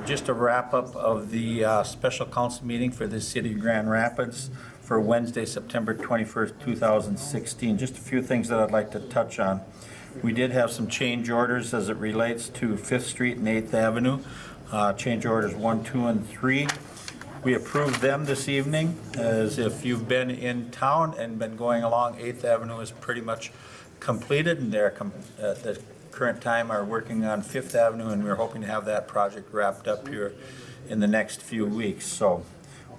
Just a wrap-up of the special council meeting for the City of Grand Rapids for Wednesday, September 21st, 2016. Just a few things that I'd like to touch on. We did have some change orders as it relates to 5th Street and 8th Avenue. Change orders 1, 2, and 3. We approved them this evening, as if you've been in town and been going along, 8th Avenue is pretty much completed, and they're at the current time are working on 5th Avenue, and we're hoping to have that project wrapped up here in the next few weeks. So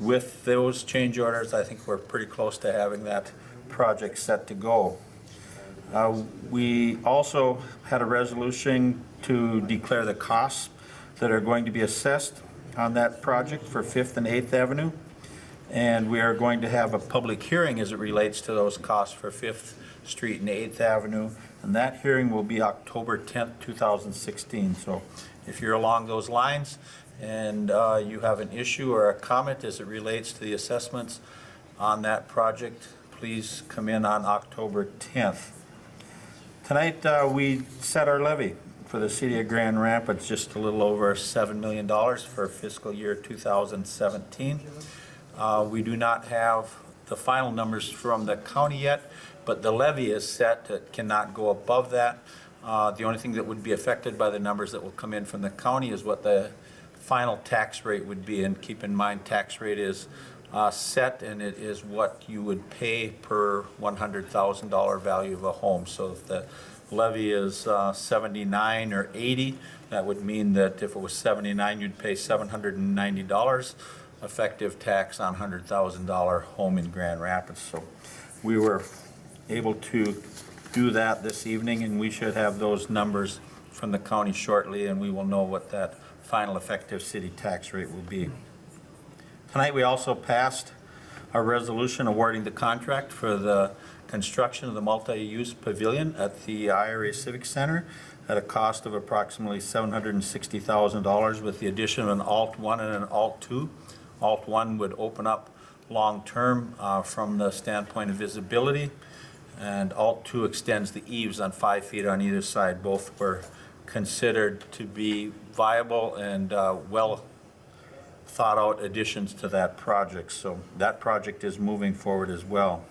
with those change orders, I think we're pretty close to having that project set to go. We also had a resolution to declare the costs that are going to be assessed on that project for 5th and 8th Avenue. And we are going to have a public hearing as it relates to those costs for 5th Street and 8th Avenue. And that hearing will be October 10th, 2016. So if you're along those lines and you have an issue or a comment as it relates to the assessments on that project, please come in on October 10th. Tonight we set our levy for the City of Grand Rapids, just a little over $7 million for fiscal year 2017. We do not have the final numbers from the county yet, but the levy is set. It cannot go above that. The only thing that would be affected by the numbers that will come in from the county is what the final tax rate would be. And keep in mind, tax rate is set, and it is what you would pay per $100,000 value of a home. So if the levy is 79 or 80, that would mean that if it was 79, you'd pay $790 effective tax on $100,000 home in Grand Rapids. So we were able to do that this evening, and we should have those numbers from the county shortly, and we will know what that final effective city tax rate will be. Tonight we also passed a resolution awarding the contract for the construction of the multi-use pavilion at the IRA Civic Center at a cost of approximately $760,000 with the addition of an Alt 1 and an Alt 2. Alt 1 would open up long-term from the standpoint of visibility, and Alt 2 extends the eaves on 5 feet on either side. Both were considered to be viable and well thought out additions to that project. So that project is moving forward as well.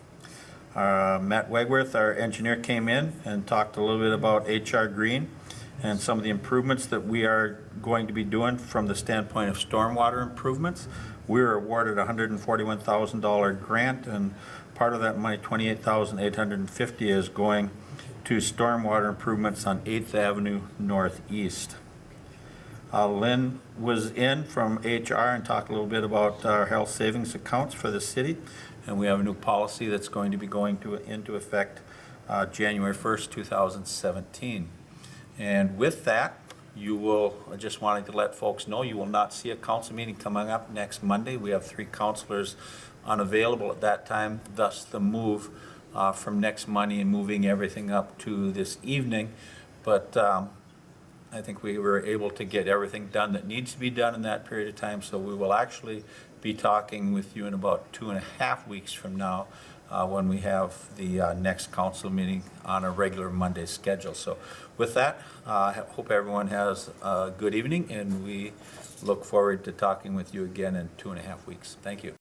Matt Wegworth, our engineer, came in and talked a little bit about HR Green and some of the improvements that we are going to be doing from the standpoint of stormwater improvements. We were awarded a $141,000 grant, and part of that money, $28,850, is going to stormwater improvements on 8th Avenue Northeast. Lynn was in from HR and talked a little bit about our health savings accounts for the city, and we have a new policy that's going to be going into effect January 1st, 2017. And with that, I just wanted to let folks know you will not see a council meeting coming up next Monday. We have 3 councilors unavailable at that time, thus the move from next Monday and moving everything up to this evening. But I think we were able to get everything done that needs to be done in that period of time, so we will actually be talking with you in about 2.5 weeks from now when we have the next council meeting on a regular Monday schedule. So with that, I hope everyone has a good evening, and we look forward to talking with you again in 2.5 weeks. Thank you.